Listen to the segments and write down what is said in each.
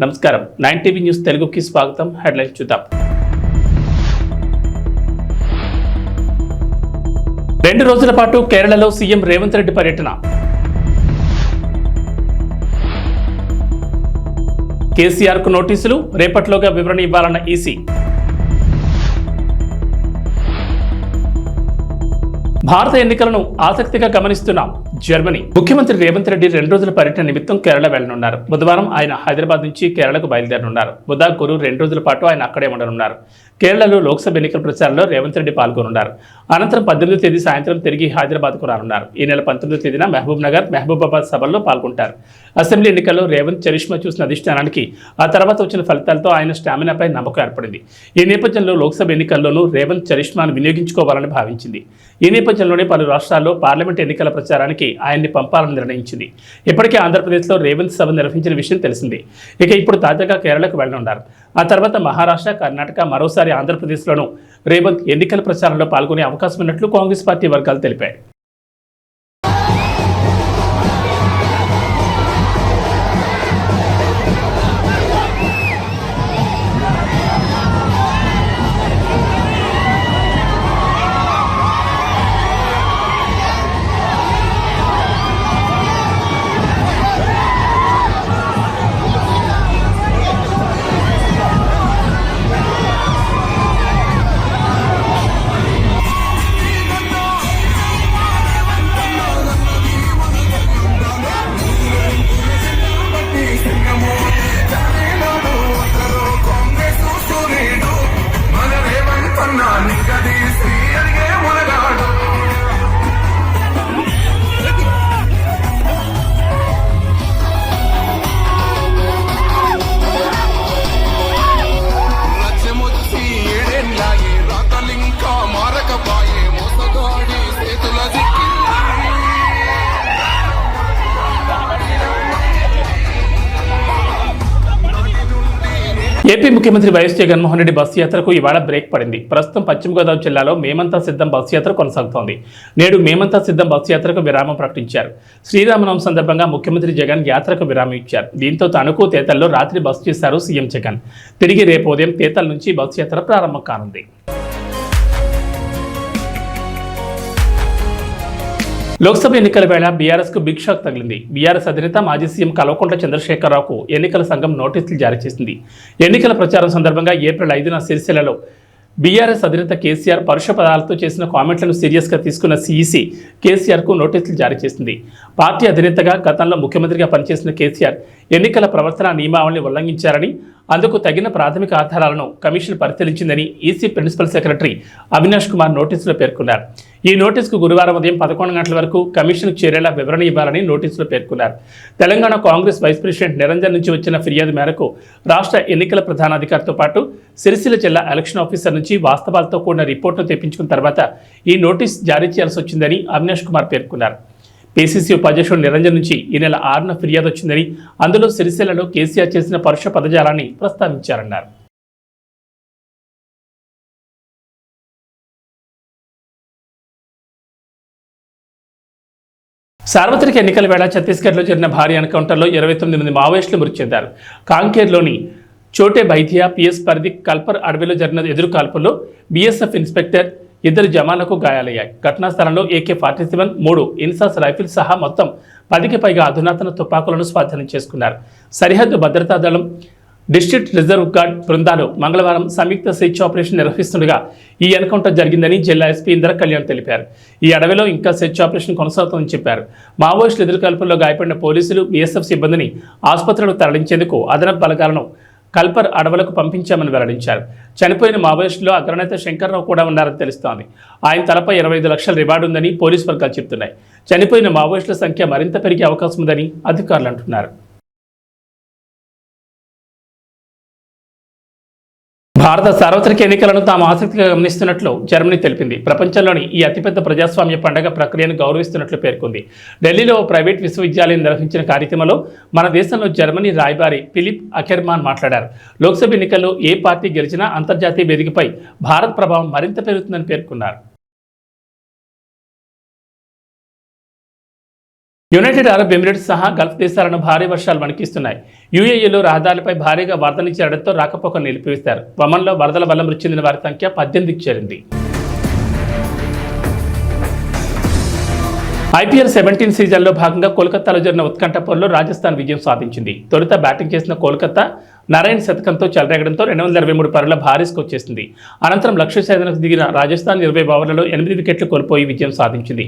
నమస్కారం 9 TV news తెలుగుకి స్వాగతం. హెడ్లైన్స్ చూద్దాం. 2 రోజుల పాటు కేరళలో సీఎం రేవంత్ రెడ్డి పర్యటన. కేసీఆర్ కు నోటీసులు, రేపట్లోగా వివరణ ఇవ్వాలన్న ఈసీ. భారత ఎన్నికలను ఆసక్తిగా గమనిస్తున్నాం. జర్మనీ ముఖ్యమంత్రి రేవంత్ రెడ్డి 2 రోజుల పర్యటన నిమిత్తం కేరళ వెళ్లనున్నారు. బుధవారం ఆయన హైదరాబాద్ నుంచి కేరళకు బయలుదేరనున్నారు. బుధ, గురు 2 రోజుల పాటు ఆయన అక్కడే ఉండనున్నారు. కేరళలో లోక్సభ ఎన్నికల ప్రచారంలో రేవంత్ రెడ్డి పాల్గొనున్నారు. అనంతరం 18వ తేదీ సాయంత్రం తిరిగి హైదరాబాద్కు రానున్నారు. ఈ నెల 19వ తేదీన మహబూబ్ నగర్, మహబూబాబాద్ సభల్లో పాల్గొంటారు. అసెంబ్లీ ఎన్నికల్లో రేవంత్ చరిష్మా చూసిన అధిష్టానానికి ఆ తర్వాత వచ్చిన ఫలితాలతో ఆయన స్టామినాపై నమ్మకం ఏర్పడింది. ఈ నేపథ్యంలో లోక్సభ ఎన్నికల్లోనూ రేవంత్ చరిష్మాను వినియోగించుకోవాలని భావించింది. ఈ నేపథ్యంలోనే పలు రాష్ట్రాల్లో పార్లమెంట్ ఎన్నికల ప్రచారానికి ఆయన్ని పంపాలని నిర్ణయించింది. ఇప్పటికే ఆంధ్రప్రదేశ్లో రేవంత్ సభ నిర్వహించిన విషయం తెలిసింది. ఇక ఇప్పుడు తాజాగా కేరళకు వెళ్లనున్నారు. ఆ తర్వాత మహారాష్ట్ర, కర్ణాటక, మరోసారి ఆంధ్రప్రదేశ్లోనూ రేవంత్ ఎన్నికల ప్రచారంలో పాల్గొనే అవకాశం ఉన్నట్లు కాంగ్రెస్ పార్టీ వర్గాలు తెలిపాయి. ఏపీ ముఖ్యమంత్రి వైఎస్ జగన్మోహన్ రెడ్డి బస్సు యాత్రకు ఇవాళ బ్రేక్ పడింది. ప్రస్తుతం పశ్చిమ గోదావరి జిల్లాలో మేమంతా సిద్ధం బస్సు యాత్ర కొనసాగుతోంది. నేడు మేమంతా సిద్ధం బస్సు యాత్రకు విరామం ప్రకటించారు. శ్రీరామనవమి సందర్భంగా ముఖ్యమంత్రి జగన్ యాత్రకు విరామం ఇచ్చారు. దీంతో తణుకు, తేతల్లో రాత్రి బస చేశారు సీఎం జగన్. తిరిగి రేపు ఉదయం తేతల నుంచి బస్సు యాత్ర ప్రారంభం కానుంది. లోక్సభ ఎన్నికల వేళ బీఆర్ఎస్కు బిగ్ షాక్ తగిలింది. బీఆర్ఎస్ అధినేత మాజీ సీఎం కల్వకుంట్ల చంద్రశేఖరరావుకు ఎన్నికల సంఘం నోటీసులు జారీ చేసింది. ఎన్నికల ప్రచారం సందర్భంగా ఏప్రిల్ 5న సిరిసిల్లలో బీఆర్ఎస్ అధినేత కేసీఆర్ పరుష పదాలతో చేసిన కామెంట్లను సీరియస్గా తీసుకున్న సీఈసీ కేసీఆర్కు నోటీసులు జారీ చేసింది. పార్టీ అధినేతగా గతంలో ముఖ్యమంత్రిగా పనిచేసిన కేసీఆర్ ఎన్నికల ప్రవర్తన నియమావళిని ఉల్లంఘించారని, అందుకు తగిన ప్రాథమిక ఆధారాలను కమిషన్ పరిశీలించిందని EC principal secretary Avinash Kumar నోటీసులో పేర్కొన్నారు. ఈ నోటీసుకు గురువారం ఉదయం 11 గంటల వరకు కమిషన్కు చేరేలా వివరణ ఇవ్వాలని నోటీసులో పేర్కొన్నారు. తెలంగాణ కాంగ్రెస్ వైస్ ప్రెసిడెంట్ నిరంజన్ నుంచి వచ్చిన ఫిర్యాదు మేరకు రాష్ట్ర ఎన్నికల ప్రధానాధికారితో పాటు సిరిసిల్ల జిల్లా ఎలక్షన్ ఆఫీసర్ నుంచి వాస్తవాలతో కూడిన రిపోర్టును తెప్పించుకున్న తర్వాత ఈ నోటీస్ జారీ చేయాల్సి వచ్చిందని అవినాష్ కుమార్ పేర్కొన్నారు. పీసీసీ ఉపాధ్యక్షుడు నిరంజన్ నుంచి ఈ నెల 6న ఫిర్యాదు వచ్చిందని, అందులో సిరిసిల్లలో కేసీఆర్ చేసిన పరుష పదజాలాన్ని ప్రస్తావించారన్నారు. సార్వత్రిక ఎన్నికల వేళ ఛత్తీస్గఢ్లో జరిగిన భారీ ఎన్కౌంటర్లో 29 మంది మావోయిస్టులు మృతి చెందారు. కాంకేర్లోని చోటే బైథియా పిఎస్ పరిధి కల్పర్ అడవిలో జరిగిన ఎదురు కాల్పుల్లో బీఎస్ఎఫ్ ఇన్స్పెక్టర్, 2 జవాన్లకు గాయాలయ్యాయి. ఘటనా స్థలంలో AK-47, 3 ఇన్సాస్ రైఫిల్స్ సహా మొత్తం 10కి పైగా అధునాతన తుపాకులను స్వాధీనం చేసుకున్నారు. సరిహద్దు భద్రతా దళం, డిస్ట్రిక్ట్ రిజర్వ్ గార్డ్ బృందాలు మంగళవారం సంయుక్త సెర్చ్ ఆపరేషన్ నిర్వహిస్తుండగా ఈ ఎన్కౌంటర్ జరిగిందని జిల్లా ఎస్పీ ఇంద్ర కళ్యాణ్ తెలిపారు. ఈ అడవిలో ఇంకా సెర్చ్ ఆపరేషన్ కొనసాగుతుందని చెప్పారు. మావోయిస్టుల ఎదురుకాల్పుల్లో గాయపడిన పోలీసులు, బీఎస్ఎఫ్ సిబ్బందిని ఆసుపత్రులకు తరలించేందుకు అదనపు బలగాలను కల్పర్ అడవులకు పంపించామని వెల్లడించారు. చనిపోయిన మావోయిస్టులో అగ్రనేత శంకర్రావు కూడా ఉన్నారని తెలుస్తోంది. ఆయన తలపై 25 లక్షల రివార్డు ఉందని పోలీసు వర్గాలు చెబుతున్నాయి. చనిపోయిన మావోయిస్టుల సంఖ్య మరింత పెరిగే అవకాశం ఉందని అధికారులు అంటున్నారు. భారత సార్వత్రిక ఎన్నికలను తాము ఆసక్తిగా గమనిస్తున్నట్లు జర్మనీ తెలిపింది. ప్రపంచంలోని ఈ అతిపెద్ద ప్రజాస్వామ్య పండుగ ప్రక్రియను గౌరవిస్తున్నట్లు పేర్కొంది. ఢిల్లీలో ప్రైవేట్ విశ్వవిద్యాలయం నిర్వహించిన కార్యక్రమంలో మన దేశంలో జర్మనీ రాయబారి ఫిలిప్ అకెర్మాన్ మాట్లాడారు. లోక్సభ ఎన్నికల్లో ఏ పార్టీ గెలిచినా అంతర్జాతీయ వేదికపై భారత్ ప్రభావం మరింత పెరుగుతుందని పేర్కొన్నారు. యునైటెడ్ అరబ్ ఎమిరేట్స్ సహా గల్ఫ్ దేశాలను భారీ వర్షాలు వణికిస్తున్నాయి. యూఏఈలో రహదారులపై భారీగా వరద చేరడంతో రాకపోకలు నిలిపివేశారు. ఒమన్లో వరదల వల్ల మృతి చెందిన వారి సంఖ్య 18కి చేరింది. IPL 17 సీజన్లో భాగంగా కోల్కతాలో జరిగిన ఉత్కంఠ పోరులో రాజస్థాన్ విజయం సాధించింది. తొలుత బ్యాటింగ్ చేసిన కోల్కతా నారాయణ్ శతకంతో చెలరేగడంతో 223 పరుగుల భారీ స్కోర్ చేసింది. అనంతరం లక్ష్య ఛేదనకు దిగిన రాజస్థాన్ 20 ఓవర్లలో 8 వికెట్లు కోల్పోయి విజయం సాధించింది.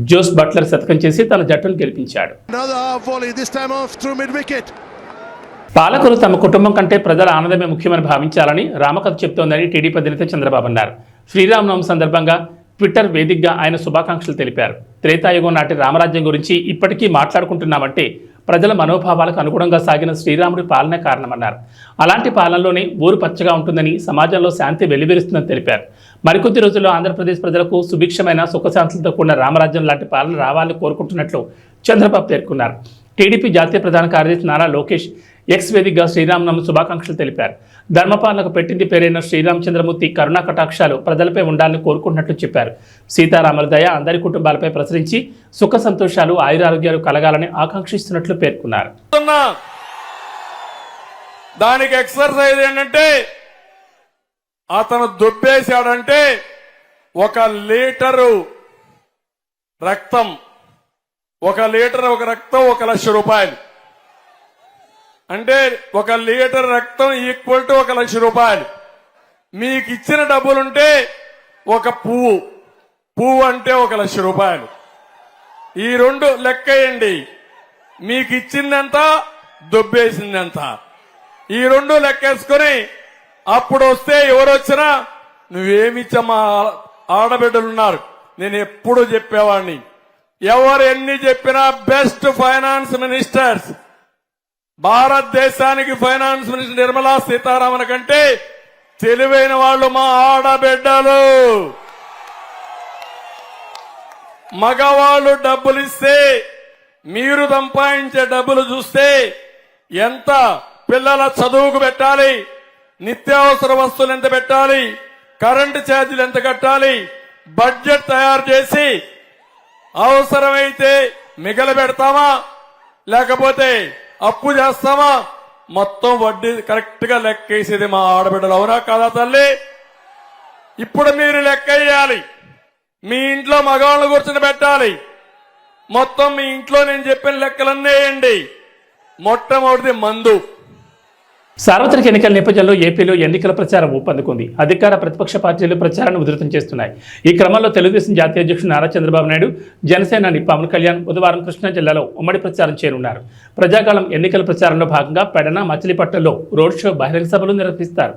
జోస్ బట్లర్ శతకం చేసి తన జట్టును గెలిపించాడు. పాలకులు తమ కుటుంబం కంటే ప్రజల ఆనందమే ముఖ్యమని భావించాలని రామకథ చెబుతోందని టీడీపీ అధినేత చంద్రబాబు అన్నారు. శ్రీరామనవమి సందర్భంగా ట్విట్టర్ వేదికగా ఆయన శుభాకాంక్షలు తెలిపారు. త్రేతాయుగం నాటి రామరాజ్యం గురించి ఇప్పటికీ మాట్లాడుకుంటున్నామంటే ప్రజల మనోభావాలకు అనుగుణంగా సాగిన శ్రీరాముడి పాలనే కారణమన్నారు. అలాంటి పాలనలోనే ఊరు పచ్చగా ఉంటుందని, సమాజంలో శాంతి వెల్లివిరుస్తుందని తెలిపారు. మరికొద్ది రోజుల్లో ఆంధ్రప్రదేశ్ ప్రజలకు సుభిక్షమైన సుఖశాంతులతో కూడిన రామరాజ్యం లాంటి పాలన రావాలని కోరుకుంటున్నట్లు చంద్రబాబు పేర్కొన్నారు. టీడీపీ జాతీయ ప్రధాన కార్యదర్శి నారా లోకేష్ ఎక్స్ వేదికగా శ్రీరామనవమి శుభాకాంక్షలు తెలిపారు. ధర్మపాలనకు పెట్టింది పేరైన శ్రీరామచంద్రమూర్తి కరుణా కటాక్షాలు ప్రజలపై ఉండాలని కోరుకుంటున్నట్లు చెప్పారు. సీతారాముల దయ అందరి కుటుంబాలపై ప్రసరించి సుఖ సంతోషాలు ఆయురారోగ్యాలు కలగాలని ఆకాంక్షిస్తున్నట్లు పేర్కొన్నారు. దానికి ఎక్సర్సైజ్ ఏంటంటే అతను దొబ్బేశాడంటే 1 లీటరు రక్తం 1 లీటర్ రక్తం 1 లక్ష రూపాయలు అంటే 1 లీటర్ రక్తం ఈక్వల్ టు 1 లక్ష రూపాయలు. మీకు ఇచ్చిన డబ్బులుంటే ఒక పువ్వు అంటే 1 లక్ష రూపాయలు. ఈ 2 లెక్కేయండి. మీకు ఇచ్చిందెంత, దొబ్బేసిందెంత, ఈ 2 లెక్కేసుకుని అప్పుడు వస్తే ఎవరొచ్చినా నువ్వేమిచ్చమ్మా ఆడబిడ్డలున్నారు. నేను ఎప్పుడు చెప్పేవాడిని, ఎవరు ఎన్ని చెప్పినా బెస్ట్ ఫైనాన్స్ మినిస్టర్స్ భారతదేశానికి ఫైనాన్స్ మినిస్టర్ నిర్మలా సీతారామన్ కంటే తెలివైన వాళ్ళు మా ఆడబిడ్డలు. మగవాళ్ళు డబ్బులు ఇస్తే మీరు సంపాదించే డబ్బులు చూస్తే ఎంత పిల్లల చదువుకు పెట్టాలి, నిత్యావసర వస్తువులు ఎంత పెట్టాలి, కరెంటు ఛార్జీలు ఎంత కట్టాలి, బడ్జెట్ తయారు చేసి అవసరమైతే మిగల పెడతామా లేకపోతే అప్పు చేస్తామా, మొత్తం వడ్డీ కరెక్ట్ గా లెక్కేసేది మా ఆడబిడ్డలు. అవునా కాదా తల్లి? ఇప్పుడు మీరు లెక్కేయాలి. మీ ఇంట్లో మగవాళ్ళు కూర్చొని పెట్టాలి. మొత్తం మీ ఇంట్లో నేను చెప్పిన లెక్కలన్నీ వేయండి. మొట్టమొదటిది మందు. సార్వత్రిక ఎన్నికల నేపథ్యంలో ఏపీలో ఎన్నికల ప్రచారం ఊపందుకుంది. అధికార ప్రతిపక్ష పార్టీలు ప్రచారాన్ని ఉధృతం చేస్తున్నాయి. ఈ క్రమంలో తెలుగుదేశం జాతీయ అధ్యక్షుడు నారా చంద్రబాబు నాయుడు, జనసేనాని పవన్ కళ్యాణ్ బుధవారం కృష్ణా జిల్లాలో ఉమ్మడి ప్రచారం చేరున్నారు. ప్రజాకాలం ఎన్నికల ప్రచారంలో భాగంగా పెడన, మచిలీపట్నంలో రోడ్ షో, బహిరంగ సభలు నిర్వహిస్తారు.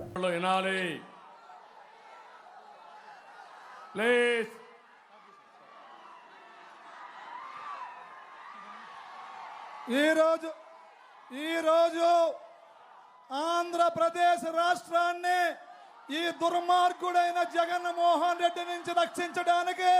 ఈరోజు ఆంధ్రప్రదేశ్ రాష్ట్రాన్ని ఈ దుర్మార్గుడైన జగన్మోహన్ రెడ్డి నుంచి రక్షించడానికి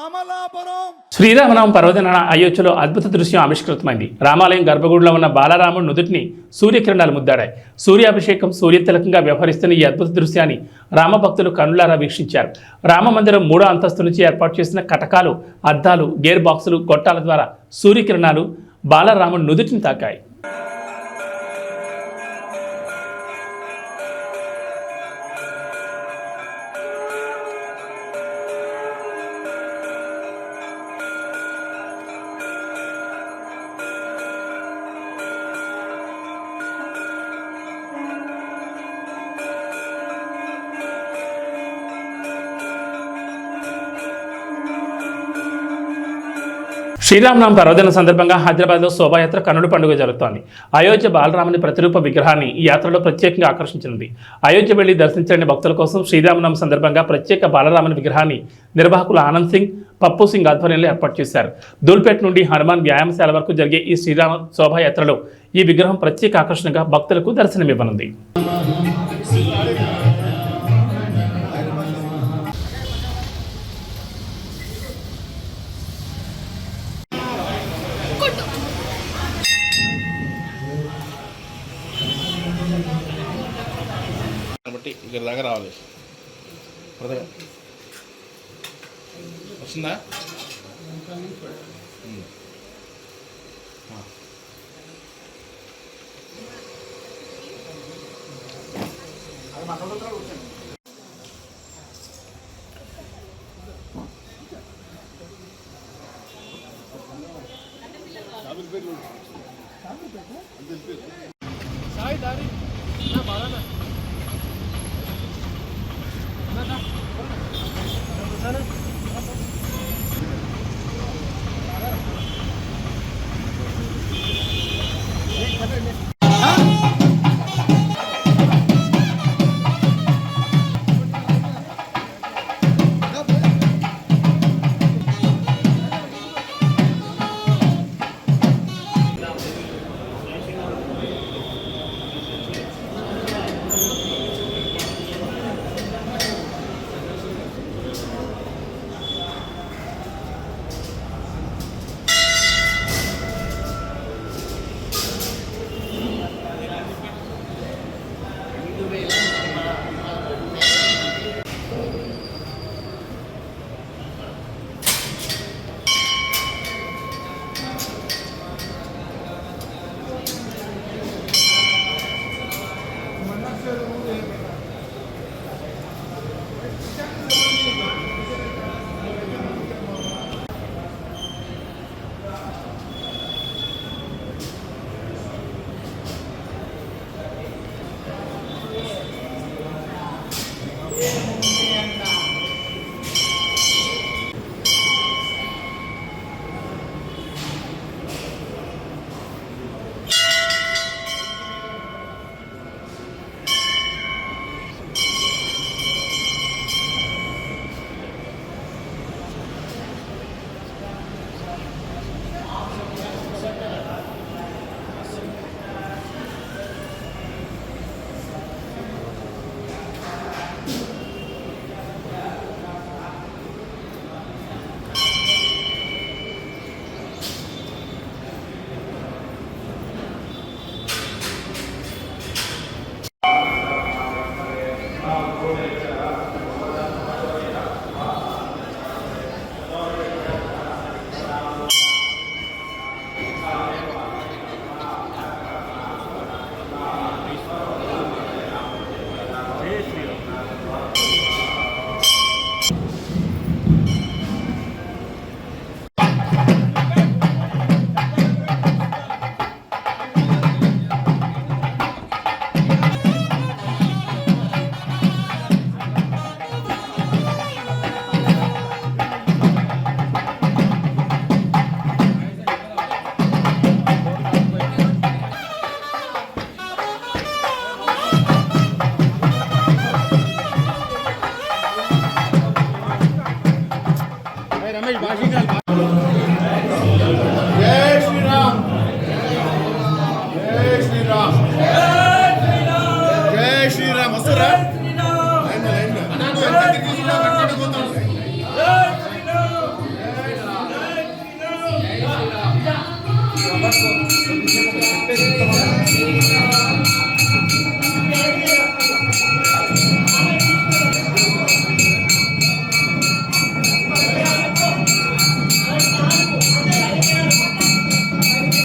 అమలాపురం శ్రీరామనవమి పర్వదినాన అయోధ్యలో అద్భుత దృశ్యం ఆవిష్కృతమైంది. రామాలయం గర్భగుడిలో ఉన్న బాలరాముడు నుదుటిని సూర్యకిరణాలు ముద్దాడాయి. సూర్యాభిషేకం, సూర్యతిలకంగా వ్యవహరిస్తున్న ఈ అద్భుత దృశ్యాన్ని రామభక్తులు కనులారా వీక్షించారు. రామమందిరం 3వ అంతస్తు నుంచి ఏర్పాటు చేసిన కటకాలు, అద్దాలు, గేర్ బాక్సులు, గొట్టాల ద్వారా సూర్యకిరణాలు బాలరాముడు నుదుటిని తాకాయి. శ్రీరామనవమి పర్వదినం సందర్భంగా హైదరాబాద్లో శోభాయాత్ర కన్నుల పండుగ జరుగుతోంది. అయోధ్య బాలరాముని ప్రతిరూప విగ్రహాన్ని ఈ యాత్రలో ప్రత్యేకంగా ఆకర్షించనుంది. అయోధ్య వెళ్లి దర్శించలేని భక్తుల కోసం శ్రీరామనవమి సందర్భంగా ప్రత్యేక బాలరాముని విగ్రహాన్ని నిర్వాహకులు ఆనంద్ సింగ్, పప్పు సింగ్ ఆధ్వర్యంలో ఏర్పాటు చేశారు. దూల్పేట నుండి హనుమాన్ వ్యాయామశాల వరకు జరిగే ఈ శ్రీరామ శోభాయాత్రలో ఈ విగ్రహం ప్రత్యేక ఆకర్షణగా భక్తులకు దర్శనమివ్వనుంది. ఇక్కడ దాకా రావాలి. వస్తుందా?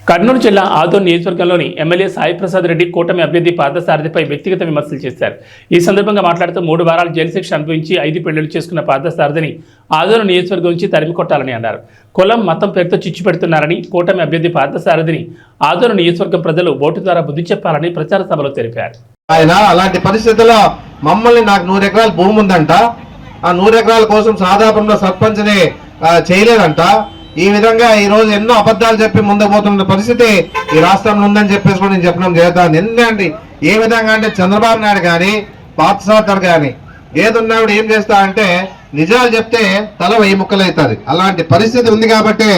కర్నూలు జిల్లా ఆదోన్ నియోజకవర్గంలోని ఎమ్మెల్యే సాయి ప్రసాద్ రెడ్డి కూటమి అభ్యర్థి పార్థసారథిపై వ్యక్తిగత విమర్శలు చేశారు. ఈ సందర్భంగా మాట్లాడుతూ 3 వారాలు జైలు శిక్ష అనుభవించి 5 పెళ్లిళ్లు చేసుకున్న పార్థసారథిని ఆదోన్ నియోజకవర్గం నుంచి తరిమి కొట్టాలని అన్నారు. కులం మతం పేరుతో చిచ్చు పెడుతున్నారని, కూటమి అభ్యర్థి పార్థసారథిని ఆదోన్ నియోజకవర్గం ప్రజలు ఓటు ద్వారా బుద్ధి చెప్పాలని ప్రచార సభలో తెలిపారు. ఆయన అలాంటి పరిస్థితుల్లో మమ్మల్ని నాకు 100 ఎకరాల భూమి ఉందంట, ఆ 100 ఎకరాల కోసం సాధారణంలో సర్పంచ్ని చేయలేదంట. ఈ విధంగా ఈ రోజు ఎన్నో అబద్ధాలు చెప్పి ముందుకు పోతున్న పరిస్థితి ఈ రాష్ట్రంలో ఉందని చెప్పేసి కూడా నేను చెప్పడం జరుగుతుంది. ఎందుకంటే ఏ విధంగా అంటే చంద్రబాబు నాయుడు కానీ పార్థసారథి కానీ ఏదున్నాడు ఏం చేస్తా అంటే నిజాలు చెప్తే తల 1000 ముక్కలు అవుతుంది. అలాంటి పరిస్థితి ఉంది కాబట్టి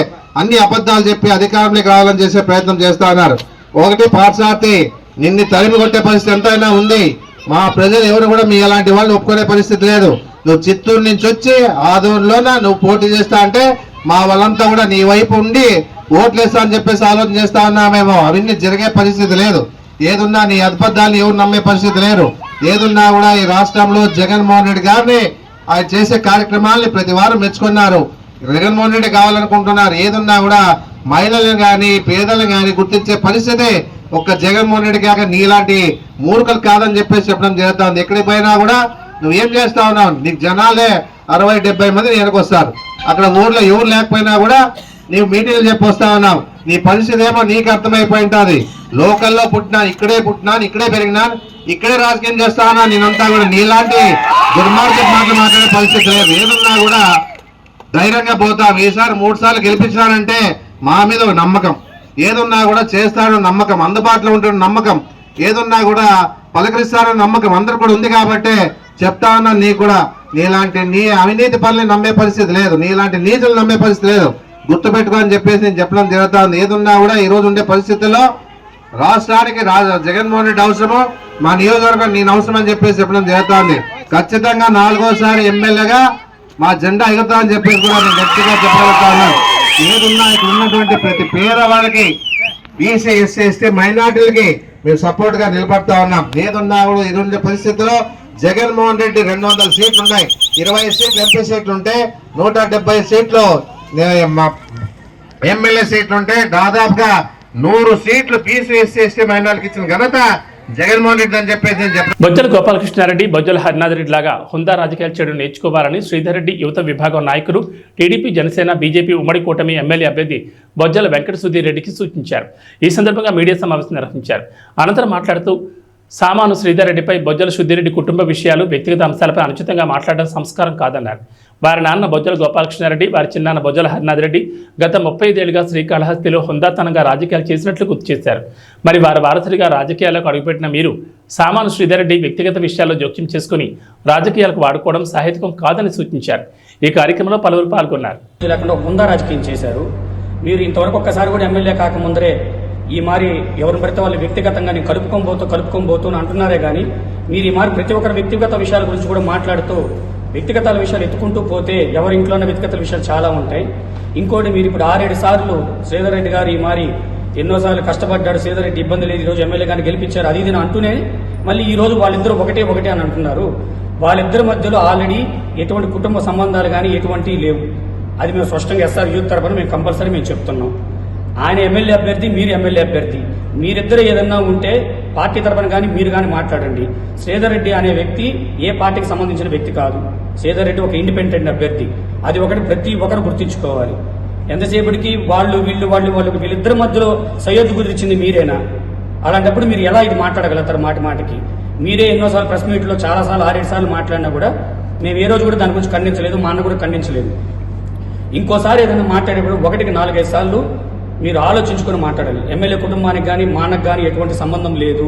అన్ని అబద్ధాలు చెప్పి అధికారంలోకి రావాలని చేసే ప్రయత్నం చేస్తా ఉన్నారు. ఒకటి పార్థసారథి నిన్ను తరిమి కొట్టే పరిస్థితి ఎంతైనా ఉంది. మా ప్రజలు ఎవరు కూడా మీ అలాంటి వాళ్ళని ఒప్పుకునే పరిస్థితి లేదు. నువ్వు చిత్తూరు నుంచి వచ్చి ఆదోన్లోన నువ్వు పోటీ చేస్తా అంటే మా వాళ్ళంతా కూడా నీ వైపు ఉండి ఓట్లేస్తా అని చెప్పేసి ఆలోచన చేస్తా ఉన్నామేమో. అవన్నీ జరిగే పరిస్థితి లేదు. ఏదున్నా నీ అబద్ధాలను ఎవరు నమ్మే పరిస్థితి లేరు. ఏదున్నా కూడా ఈ రాష్ట్రంలో జగన్మోహన్ రెడ్డి గారిని ఆయన చేసే కార్యక్రమాలని ప్రతి వారం మెచ్చుకున్నారు. జగన్మోహన్ రెడ్డి కావాలనుకుంటున్నారు. ఏదున్నా కూడా మహిళలను కానీ పేదలను కానీ గుర్తించే పరిస్థితి ఒక్క జగన్మోహన్ రెడ్డి కాక నీలాంటి మూర్ఖులు కాదని చెప్పేసి చెప్పడం జరుగుతుంది. ఎక్కడికి పోయినా కూడా నువ్వేం చేస్తా ఉన్నావు, నీకు జనాలే 60-70 మంది వెనకొస్తారు. అక్కడ ఊర్లో ఎవరు లేకపోయినా కూడా నీవు మీటింగ్లు చెప్పి వస్తా ఉన్నావు. నీ పరిస్థితి ఏమో నీకు అర్థమైపోయి ఉంటుంది. లోకల్లో పుట్టినాను, ఇక్కడే పెరిగినాను, ఇక్కడే రాజకీయం చేస్తా ఉన్నా. నేనంతా కూడా నీలాంటి దుర్మార్గం మాట్లాడే పరిస్థితి లేదు. ఏదున్నా కూడా ధైర్యంగా పోతాం. ఈసారి 3 సార్లు గెలిపించానంటే మా మీద ఒక నమ్మకం, ఏదున్నా కూడా చేస్తాడని నమ్మకం, అందుబాటులో ఉంటున్న నమ్మకం, ఏదున్నా కూడా పలకరిస్తాడని నమ్మకం అందరు కూడా ఉంది. కాబట్టి చెప్తా ఉన్నా, నీకు కూడా నీలాంటి నీ అవినీతి పనులు నమ్మే పరిస్థితి లేదు, నీలాంటి నీతులు నమ్మే పరిస్థితి లేదు. గుర్తుపెట్టుకో అని చెప్పేసి నేను చెప్పడం జరుగుతా ఉంది. ఏదున్నా కూడా ఈ రోజు ఉండే పరిస్థితుల్లో రాష్ట్రానికి జగన్మోహన్ రెడ్డి అవసరము, మా నియోజకవర్గం నేను అవసరం అని చెప్పేసి చెప్పడం జరుగుతా ఉంది. ఖచ్చితంగా 4వ ఎమ్మెల్యేగా మా జెండా ఎగురుతా అని చెప్పేసి కూడా నేను గట్టిగా చెప్పగలుగుతా ఉన్నాను. ఏదున్నా ఇక్కడ ఉన్నటువంటి ప్రతి పేదవాళ్ళకి, బీసీ, ఎస్సీ, ఎస్టీ, మైనార్టీలకి మేము సపోర్ట్ గా నిలబడతా ఉన్నాం. ఏదున్నా కూడా ఇటువంటి పరిస్థితుల్లో జగన్మోహన్ రెడ్డి 200 సీట్లు ఉన్నాయి, 20 సీట్లు ఎంపీ సీట్లు ఉంటే 170 సీట్లు ఎమ్మెల్యే సీట్లు ఉంటే దాదాపుగా 100 సీట్లు బీసీ, ఎస్సీ, ఎస్టీ, మైనార్టీకి ఇచ్చిన ఘనత జగన్మోహన్ రెడ్డి అని చెప్పేసి నేను చెప్పాను. బొజ్జల గోపాలకృష్ణారెడ్డి, బొజ్జల హరినాథ్ రెడ్డి లాగా హుందా రాజకీయాలు చేయడం నేర్చుకోవాలని శ్రీధర్ రెడ్డి యువత విభాగం నాయకులు, టీడీపీ, జనసేన, బీజేపీ ఉమ్మడి కూటమి ఎమ్మెల్యే అభ్యర్థి బొజ్జల వెంకట సుధీర్ రెడ్డికి సూచించారు. ఈ సందర్భంగా మీడియా సమావేశం నిర్వహించారు. అనంతరం మాట్లాడుతూ సామాను శ్రీధర్ రెడ్డిపై బొజ్జల సుధీర్ రెడ్డి కుటుంబ విషయాలు, వ్యక్తిగత అంశాలపై అనుచితంగా మాట్లాడడం సంస్కారం కాదన్నారు. వారి నాన్న బొజ్జల గోపాలకృష్ణారెడ్డి, వారి చిన్నాన్న బొజ్జల హరినాథ్ రెడ్డి గత 35 ఏళ్లుగా శ్రీకాళహస్తిలో హుందాతనంగా రాజకీయాలు చేసినట్లు గుర్తు చేశారు. మరి వారి వారసుడిగా రాజకీయాలకు అడుగుపెట్టిన మీరు సామాను శ్రీధర్ రెడ్డి వ్యక్తిగత విషయాల్లో జోక్యం చేసుకుని రాజకీయాలకు వాడుకోవడం సాహిత్యం కాదని సూచించారు. ఈ కార్యక్రమంలో పలువురు పాల్గొన్నారు. హుందా రాజకీయం చేశారు. మీరు ఇంతవరకు ఒక్కసారి కూడా ఎమ్మెల్యే కాకముందరే ఈ మారి ఎవరిని పడితే వాళ్ళు వ్యక్తిగతంగా నేను కలుపుకోబోతూ అంటున్నారే కానీ మీరు ఈ మారి ప్రతి ఒక్కరి వ్యక్తిగత విషయాల గురించి కూడా మాట్లాడుతూ వ్యక్తిగత విషయాలు ఎత్తుకుంటూ పోతే ఎవరి ఇంట్లో ఉన్న వ్యక్తిగత విషయాలు చాలా ఉంటాయి. ఇంకోటి, మీరు ఇప్పుడు 6-7 సార్లు శ్రీధర్ రెడ్డి గారు ఈ మారి ఎన్నోసార్లు కష్టపడ్డాడు, శ్రీధర్ రెడ్డి ఇబ్బంది లేదు, ఈరోజు ఎమ్మెల్యే గారిని గెలిపించారు, అది ఇది అంటూనే మళ్ళీ ఈ రోజు వాళ్ళిద్దరూ ఒకటే అని అంటున్నారు. వాళ్ళిద్దరి మధ్యలో ఆల్రెడీ ఎటువంటి కుటుంబ సంబంధాలు కానీ ఎటువంటివి లేవు. అది మేము స్పష్టంగా ఎస్ఆర్ యూత్ తరఫున మేము కంపల్సరీ మేము చెప్తున్నాం. ఆయన ఎమ్మెల్యే అభ్యర్థి, మీరు ఎమ్మెల్యే అభ్యర్థి, మీరిద్దరు ఏదన్నా ఉంటే పార్టీ తరఫున కానీ మీరు కానీ మాట్లాడండి. శ్రీధర్ రెడ్డి అనే వ్యక్తి ఏ పార్టీకి సంబంధించిన వ్యక్తి కాదు. శ్రీధర్ రెడ్డి ఒక ఇండిపెండెంట్ అభ్యర్థి, అది ఒకటి ప్రతి ఒక్కరు గుర్తించుకోవాలి. ఎంతసేపటికి వీళ్ళిద్దరి మధ్యలో సయ్యద్దు కుదిరించింది మీరేనా? అలాంటప్పుడు మీరు ఎలా ఇది మాట్లాడగలుగుతారు? మాటికి మీరే ఎన్నోసార్లు ప్రెస్ మీట్లో చాలాసార్లు 6-7 సార్లు మాట్లాడినా కూడా మేము ఏ రోజు కూడా దాని గురించి ఖండించలేదు, మా అన్న కూడా ఖండించలేదు. ఇంకోసారి ఏదైనా మాట్లాడేప్పుడు 1-4-5 సార్లు మీరు ఆలోచించుకుని మాట్లాడాలి. ఎమ్మెల్యే కుటుంబానికి కానీ మా అన్నకు కానీ ఎటువంటి సంబంధం లేదు.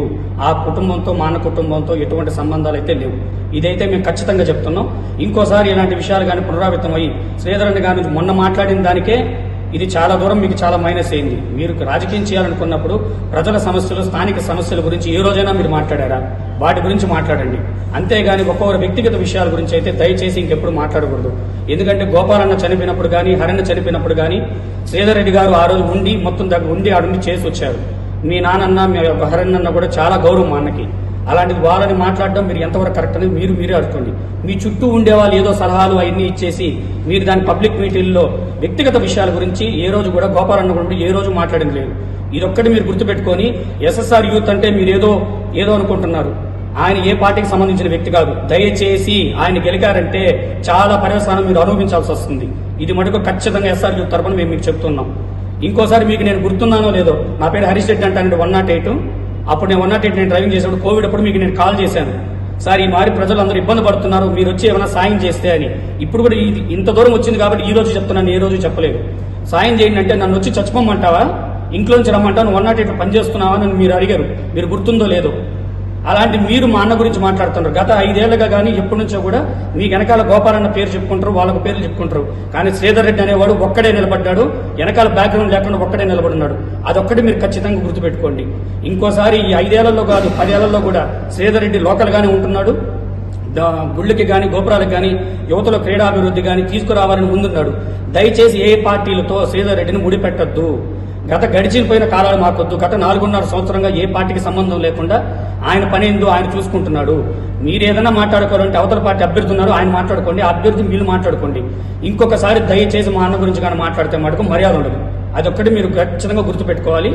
ఆ కుటుంబంతో మా అన్న కుటుంబంతో ఎటువంటి సంబంధాలు అయితే లేవు. ఇదైతే మేము ఖచ్చితంగా చెప్తున్నాం. ఇంకోసారి ఇలాంటి విషయాలు కానీ పునరావృతం అయ్యి శ్రీధర్ రెడ్డి గారి మొన్న మాట్లాడిన దానికే ఇది చాలా దూరం మీకు చాలా మైనస్ అయింది. మీరు రాజకీయం చేయాలనుకున్నప్పుడు ప్రజల సమస్యలు, స్థానిక సమస్యల గురించి ఏ రోజైనా మీరు మాట్లాడారా? వాటి గురించి మాట్లాడండి. అంతేగాని ఒక్కొక్కరు వ్యక్తిగత విషయాల గురించి అయితే దయచేసి ఇంకెప్పుడు మాట్లాడకూడదు. ఎందుకంటే గోపాలన్న చనిపోయినప్పుడు కానీ, హరణ చనిపోయినప్పుడు కానీ శ్రీధర్ రెడ్డి గారు ఆ రోజు మొత్తం దగ్గర ఉండి ఆడుండి చేసి వచ్చారు. మీ నాన్నన్న, మీ యొక్క హరణన్న కూడా చాలా గౌరవం మా అన్నకి. అలాంటిది వాళ్ళని మాట్లాడడం మీరు ఎంతవరకు కరెక్ట్ అనేది మీరే అడుగుకోండి. మీ చుట్టూ ఉండేవాళ్ళు ఏదో సలహాలు అవన్నీ ఇచ్చేసి మీరు దాని పబ్లిక్ మీటింగ్లో వ్యక్తిగత విషయాల గురించి ఏ రోజు కూడా గోపాలన్న కూడా ఏ రోజు మాట్లాడింది లేదు. ఇదొక్కటి మీరు గుర్తుపెట్టుకొని, ఎస్ఎస్ఆర్ యూత్ అంటే మీరు ఏదో అనుకుంటున్నారు. ఆయన ఏ పార్టీకి సంబంధించిన వ్యక్తి కాదు. దయచేసి ఆయన గెలికారంటే చాలా పర్యవసానం మీరు అనుభవించాల్సి వస్తుంది. ఇది మటుకు ఖచ్చితంగా ఎస్ఆర్ యూత్ తరపున మేము మీకు చెప్తున్నాం. ఇంకోసారి మీకు నేను గుర్తున్నానో లేదో, నా పేరు హరీష్ రెడ్డి అంటానండి 108. అప్పుడు నేను 108 నేను డ్రైవింగ్ చేసేప్పుడు కోవిడ్ అప్పుడు మీకు నేను కాల్ చేశాను. సార్ ఈ మారి ప్రజలందరూ ఇబ్బంది పడుతున్నారు, మీరు వచ్చి ఏమైనా సాయం చేస్తే అని. ఇప్పుడు కూడా ఇంత దూరం వచ్చింది కాబట్టి ఈ రోజు చెప్తున్నాను, ఏ రోజు చెప్పలేదు. సాయం చేయండి అంటే నన్ను వచ్చి చచ్చిపోమంటావా, ఇంట్లో నుంచి రమ్మంటాను, 108 పని చేస్తున్నావా అని మీరు అడిగారు. మీరు గుర్తుందో లేదో. అలాంటి మీరు మా అన్న గురించి మాట్లాడుతున్నారు. గత 5 ఏళ్లుగా కానీ ఎప్పటి నుంచో కూడా మీ వెనకాల గోపాలన్న పేరు చెప్పుకుంటారు, వాళ్ళకు పేర్లు చెప్పుకుంటారు. కానీ శ్రీధర్ రెడ్డి అనేవాడు ఒక్కడే నిలబడ్డాడు, వెనకాల బ్యాక్గ్రౌండ్ లేకుండా ఒక్కడే నిలబడినాడు. అదొక్కటి మీరు ఖచ్చితంగా గుర్తుపెట్టుకోండి. ఇంకోసారి ఈ 5 ఏళ్లలో కాదు 10 ఏళ్లలో కూడా శ్రీధర్ రెడ్డి లోకల్గానే ఉంటున్నాడు. గుళ్ళకి కానీ గోపురాలకు కానీ యువతలో క్రీడాభివృద్ధి కానీ తీసుకురావాలని ముందున్నాడు. దయచేసి ఏ పార్టీలతో శ్రీధర్ రెడ్డిని ముడిపెట్టద్దు. గడిచిపోయిన కాలాలు మాకొద్దు. గత 4.5 సంవత్సరంగా ఏ పార్టీకి సంబంధం లేకుండా ఆయన పని ఏందో ఆయన చూసుకుంటున్నాడు. మీరు ఏదైనా మాట్లాడుకోవాలంటే అవతల పార్టీ అభ్యర్థి ఉన్నారు, ఆయన మాట్లాడుకోండి, ఆ అభ్యర్థి మీరు మాట్లాడుకోండి. ఇంకొకసారి దయచేసి మా అన్న గురించి కానీ మాట్లాడితే మటుకు మర్యాద ఉండదు. అదొక్కటి మీరు ఖచ్చితంగా గుర్తుపెట్టుకోవాలి.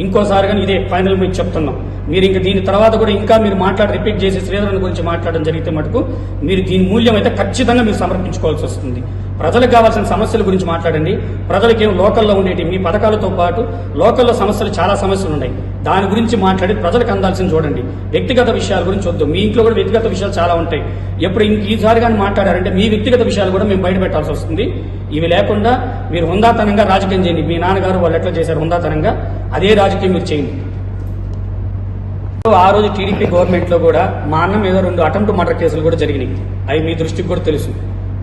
ఇంకోసారి కానీ ఇదే ఫైనల్ మీకు చెప్తున్నాం, మీరు ఇంకా దీని తర్వాత కూడా ఇంకా మీరు రిపీట్ చేసి శ్రీధరన్ గురించి మాట్లాడడం జరిగితే మటుకు మీరు దీని మూల్యం అయితే ఖచ్చితంగా మీరు సమర్పించుకోవాల్సి వస్తుంది. ప్రజలకు కావాల్సిన సమస్యల గురించి మాట్లాడండి. ప్రజలకి ఏం లోకల్లో ఉండేటి మీ పథకాలతో పాటు లోకల్లో సమస్యలు చాలా సమస్యలు ఉన్నాయి, దాని గురించి మాట్లాడి ప్రజలకు అందాల్సింది చూడండి. వ్యక్తిగత విషయాల గురించి వద్దు. మీ ఇంట్లో కూడా వ్యక్తిగత విషయాలు చాలా ఉంటాయి. ఎప్పుడు ఈసారి కానీ మాట్లాడారంటే మీ వ్యక్తిగత విషయాలు కూడా మేము బయట పెట్టాల్సి వస్తుంది. ఇవి లేకుండా మీరు హుందాతనంగా రాజకీయం చేయండి. మీ నాన్నగారు వాళ్ళు ఎట్లా చేశారు హుందాతనంగా, అదే రాజకీయం మీరు చేయండి. ఆ రోజు టీడీపీ గవర్నమెంట్ లో కూడా మా అన్న మీద 2 అటెంప్ట్ మర్డర్ కేసులు కూడా జరిగినాయి. అవి మీ దృష్టికి కూడా తెలుసు.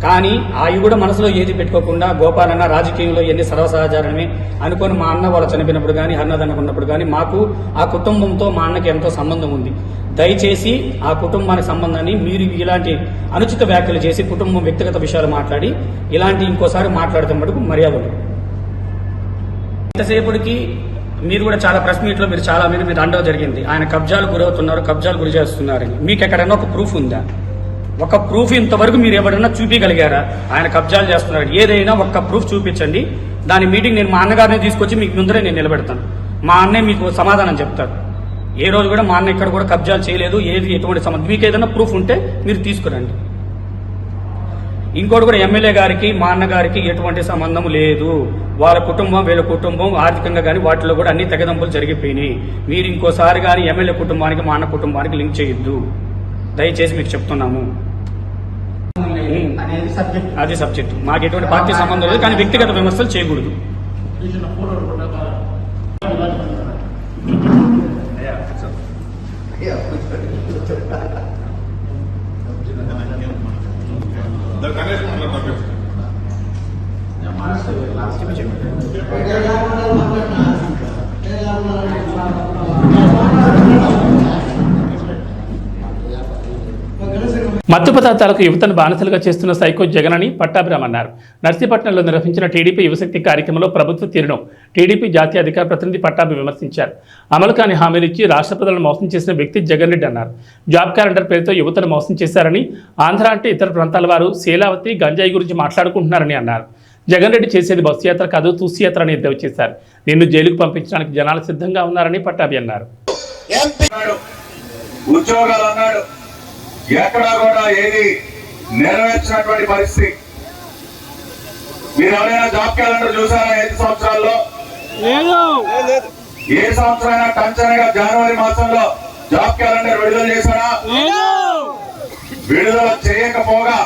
కానీ అవి కూడా మనసులో ఏది పెట్టుకోకుండా గోపాలన్న రాజకీయంలో ఎన్ని సర్వసహచారమే అనుకొని మా అన్న వాళ్ళు చనిపోయినప్పుడు కానీ అన్నదన్న ఉన్నప్పుడు కానీ మాకు ఆ కుటుంబంతో మా అన్నకి ఎంతో సంబంధం ఉంది. దయచేసి ఆ కుటుంబానికి సంబంధాన్ని మీరు ఇలాంటి అనుచిత వ్యాఖ్యలు చేసి కుటుంబం వ్యక్తిగత విషయాలు మాట్లాడి ఇలాంటి ఇంకోసారి మాట్లాడితే మటుకు మర్యాదలు. ఇంతసేపటికి మీరు కూడా చాలా ప్రెస్ మీట్ లో మీరు చాలా మంది మీరు అండవ జరిగింది ఆయన కబ్జాలు గురవుతున్నారు, కబ్జాలు గురి చేస్తున్నారని. మీకు ఎక్కడైనా ఒక ప్రూఫ్ ఉందా? ఒక ప్రూఫ్ ఇంతవరకు మీరు ఎవరైనా చూపించగలిగారా ఆయన కబ్జాలు చేస్తున్నారు? ఏదైనా ఒక్క ప్రూఫ్ చూపించండి. దాని మీటింగ్ నేను మా అన్నగారిని తీసుకొచ్చి మీకు ముందరే నేను నిలబెడతాను. మా అన్నే మీకు సమాధానం చెప్తారు. ఏ రోజు కూడా మా అన్న ఇక్కడ కూడా కబ్జాలు చేయలేదు, ఏది ఎటువంటి సంబంధం. మీకు ఏదైనా ప్రూఫ్ ఉంటే మీరు తీసుకురండి. ఇంకోటి కూడా ఎమ్మెల్యే గారికి మా అన్నగారికి ఎటువంటి సంబంధం లేదు. వాళ్ళ కుటుంబం వీళ్ళ కుటుంబం ఆర్థికంగా కానీ వాటిలో కూడా అన్ని తెగదంపులు జరిగిపోయినాయి. మీరు ఇంకోసారి కానీ ఎమ్మెల్యే కుటుంబానికి మా అన్న కుటుంబానికి లింక్ చేయొద్దు, దయచేసి మీకు చెప్తున్నాము. అది సబ్జెక్ట్. మాకు ఎటువంటి పార్టీ సంబంధం లేదు, కానీ వ్యక్తిగత విమర్శలు చేయకూడదు. మత్తు పదార్థాలకు యువతను బానిసలుగా చేస్తున్న సైకో జగన్ అని పట్టాభిరామ్ అన్నారు. నర్సీపట్నంలో నిర్వహించిన టీడీపీ యువశక్తి కార్యక్రమంలో ప్రభుత్వ తీరును టీడీపీ జాతీయ అధికార ప్రతినిధి పట్టాభి విమర్శించారు. అమలు కాని హామీలు ఇచ్చి రాష్ట్ర ప్రజలను మోసం చేసిన వ్యక్తి జగన్ రెడ్డి అన్నారు. జాబ్ క్యాలెండర్ పేరుతో యువతను మోసం చేశారని, ఆంధ్ర అంటే ఇతర ప్రాంతాల వారు శీలావతి గంజాయి గురించి మాట్లాడుకుంటున్నారని అన్నారు. జగన్ రెడ్డి చేసేది బస్సు యాత్ర కాదు, తూసి యాత్ర అని ఎద్దేవా చేశారు. నిన్ను జైలుకు పంపించడానికి జనాలు సిద్ధంగా ఉన్నారని పట్టాభి అన్నారు. ఉద్యోగాలు అన్నాడు, ఎక్కడా కూడా ఏది నెరవేర్చినటువంటి పరిస్థితి. మీరు ఎవరైనా జాబ్ క్యాలెండర్ చూసారా 5 సంవత్సరాల్లో? ఏ సంవత్సరం టంచనగా జనవరి మాసంలో జాబ్ క్యాలెండర్ విడుదల చేశారా? విడుదల చేయకపోగా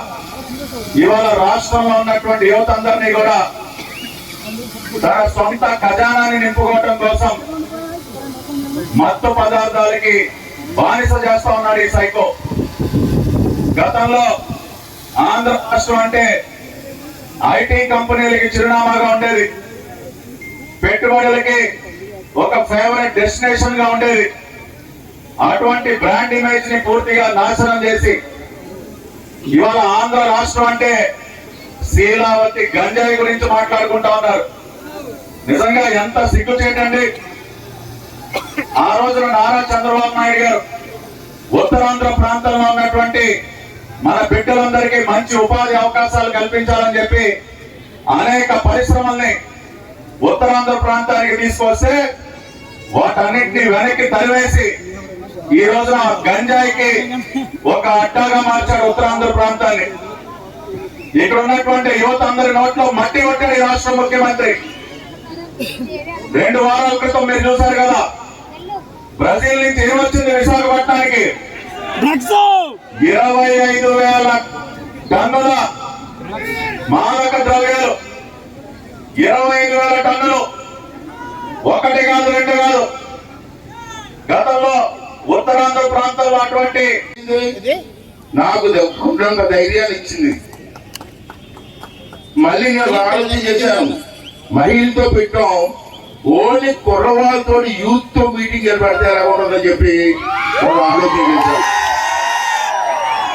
ఇవాళ రాష్ట్రంలో ఉన్నటువంటి యువత అందరినీ కూడా తన సొంత ఖజానాన్ని నింపుకోవటం కోసం మత్తు పదార్థాలకి బానిస చేస్తా ఉన్నాడు ఈ సైకో. గతంలో ఆంధ్ర రాష్ట్రం అంటే ఐటీ కంపెనీలకి చిరునామాగా ఉండేది, పెట్టుబడులకి ఒక ఫేవరెట్ డెస్టినేషన్ గా ఉండేది. అటువంటి బ్రాండ్ ఇమేజ్ ని పూర్తిగా నాశనం చేసి ఇవాళ ఆంధ్ర రాష్ట్రం అంటే శీలావతి గంజాయి గురించి మాట్లాడుకుంటా ఉన్నారు. నిజంగా ఎంత సిగ్గుచేటండి. ఆ రోజున నారా చంద్రబాబు నాయుడు గారు ఉత్తరాంధ్ర ప్రాంతంలో ఉన్నటువంటి మన బిడ్డలందరికీ మంచి ఉపాధి అవకాశాలు కల్పించాలని చెప్పి అనేక పరిశ్రమల్ని ఉత్తరాంధ్ర ప్రాంతానికి తీసుకొస్తే వాటన్నిటిని వెనక్కి తరివేసి ఈ రోజున గంజాయికి ఒక అడ్డాగా మార్చాడు ఉత్తరాంధ్ర ప్రాంతాన్ని. ఇక్కడ ఉన్నటువంటి యువత అందరి నోట్లో మట్టి కొట్టాడు ఈ రాష్ట్ర ముఖ్యమంత్రి. 2 వారాల క్రితం మీరు చూశారు కదా, బ్రెజిల్ నుంచి ఏమొచ్చింది విశాఖపట్నానికి? 25,000 టన్నుల మాదక ద్రవ్యాలు. 25,000 టన్నులు. 1 కాదు 2 కాదు. గతంలో ఉత్తరాంధ్ర ప్రాంతంలో అటువంటి నాకు కొండంత ధైర్యాన్ని ఇచ్చింది. మళ్ళీ నేను ఆలోచన చేశాను, మహిళతో పెట్టాం, ఓన్లీ కుర్రవాళ్ళతో యూత్ తో మీటింగ్ ఏర్పడితే ఎలా ఉంటుందని చెప్పి ఆలోచన చేశాను.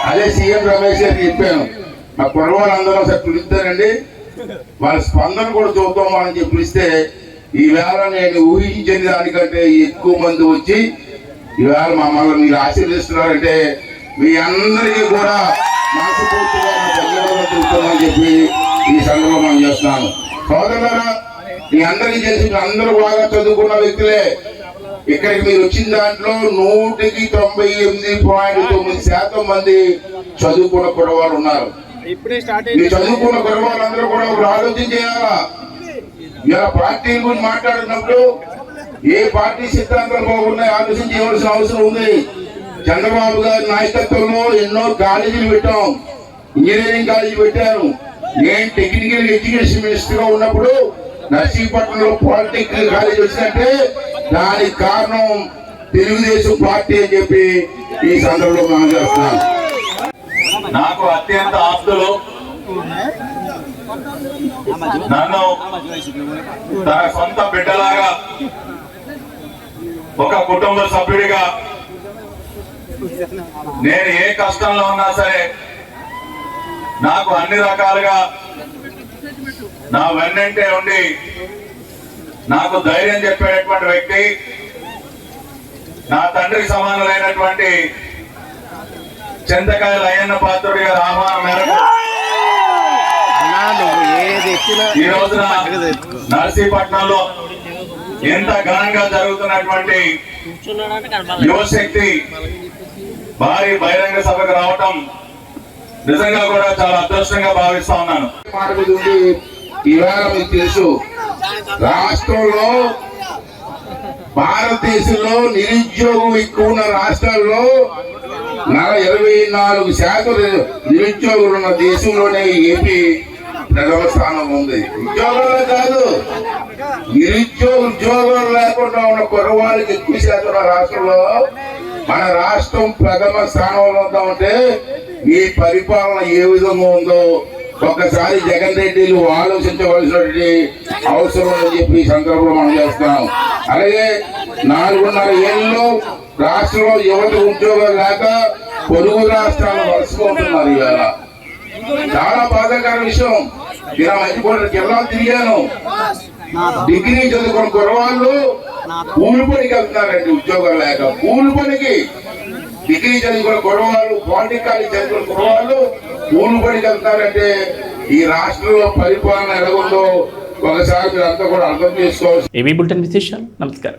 అదే సీఎం రమేష్ గారికి చెప్పాను, మా కుర్రవాళ్ళందరూ ఒకసారి పిలుస్తానండి, వాళ్ళ స్పందన కూడా చూద్దాం అని చెప్పి పిలిస్తే ఈవేళ నేను ఊహించిన దానికంటే ఎక్కువ మంది వచ్చి ఈవేళ మమ్మల్ని మీరు ఆశీర్వదిస్తున్నారంటే మీ అందరికీ కూడా మనస్ఫూర్తిగా ధన్యవాదాలు తెలుపుతామని చెప్పి ఈ సందర్భంగా మనం చేస్తున్నాను. సోదరులారా, మీ అందరికీ తెలిసి మీ అందరూ బాగా చదువుకున్న వ్యక్తులే. ఇక్కడికి మీరు వచ్చిన దాంట్లో 99.9% మంది చదువుకున్న కుర్రవాళ్ళు ఉన్నారు. ఈ చదువుకున్న కుర్రవాళ్ళందరూ కూడా ఒక ఆలోచన చేయాలా. ఇలా పార్టీల గురించి మాట్లాడుతున్నప్పుడు ఏ పార్టీ సిద్ధాంతాలు బాగున్నాయి ఆలోచన చేయవలసిన అవసరం ఉంది. చంద్రబాబు గారి నాయకత్వంలో ఎన్నో కాలేజీలు పెట్టాం, ఇంజనీరింగ్ కాలేజీలు పెట్టారు. నేను టెక్నికల్ ఎడ్యుకేషన్ మినిస్టర్ గా ఉన్నప్పుడు నర్సీపట్నంలో పాలిటెక్నికల్ కాలేజ్ వచ్చిందంటే దానికి కారణం తెలుగుదేశం పార్టీ అని చెప్పి ఈ సందర్భంలో మనం చేస్తున్నాం. నాకు అత్యంత ఆప్తులు, నన్ను తన సొంత బిడ్డలాగా, ఒక కుటుంబ సభ్యుడిగా, నేను ఏ కష్టంలో ఉన్నా సరే నాకు అన్ని రకాలుగా నా వెన్నంటే ఉండి నాకు ధైర్యం చెప్పేటటువంటి వ్యక్తి, నా తండ్రికి సమానులైనటువంటి చింతకాయల అయ్యన్న పాత్రుడి గారి ఆహ్వానం మేరకు ఈ రోజున నర్సీపట్నంలో ఎంత ఘనంగా జరుగుతున్నటువంటి యువశక్తి భారీ బహిరంగ సభకు రావటం నిజంగా కూడా చాలా అదృష్టంగా భావిస్తా ఉన్నాను. మాట మీద ఉంది. ఇవాళ మీకు తెలుసు రాష్ట్రంలో భారతదేశంలో నిరుద్యోగం ఎక్కువ ఉన్న రాష్ట్రాల్లో 24% నిరుద్యోగులు ఉన్న దేశంలోనే ఏపీ ప్రథమ స్థానం ఉంది. ఉద్యోగాలు కాదు, ఉద్యోగాలు లేకుండా ఉన్న కుర్రవాళ్ళకి ఎక్కువ శాతం ఉన్న రాష్ట్రంలో మన రాష్ట్రం ప్రథమ స్థానంలో ఉందామంటే మీ పరిపాలన ఏ విధంగా ఉందో ఒక్కసారి జగన్ రెడ్డిలు ఆలోచించవలసినటువంటి అవసరం ఉందని చెప్పి ఈ సందర్భంలో మనం చేస్తున్నాం. అలాగే 4.5 ఏళ్ళలో రాష్ట్రంలో యువత ఉద్యోగాలు లేక పొరుగు రాష్ట్రాలు వలసపోతున్నారు. ఇవాళ చాలా బాధాకర విషయం. ఇలా మంచిపోయిన జిల్లాలు తిరిగాను. డిగ్రీ చదువుకున్న కుర్రవాళ్ళు కూలి పనికి వెళ్తున్నారండి, ఉద్యోగాలు లేక. కూలి పనికి డిగ్రీ చదువుకున్న కుర్రవాళ్ళు, పాలిటెక్నిక్ చదువుకున్న కుర్రవాళ్ళు కూలి పనికి వెళ్తున్నారంటే ఈ రాష్ట్రంలో పరిపాలన ఎలా ఉందో ఒకసారి మీరు అంతా కూడా అర్థం చేసుకోవచ్చు. ఏబీ బులెటిన్ విశేషాలు. నమస్కారం.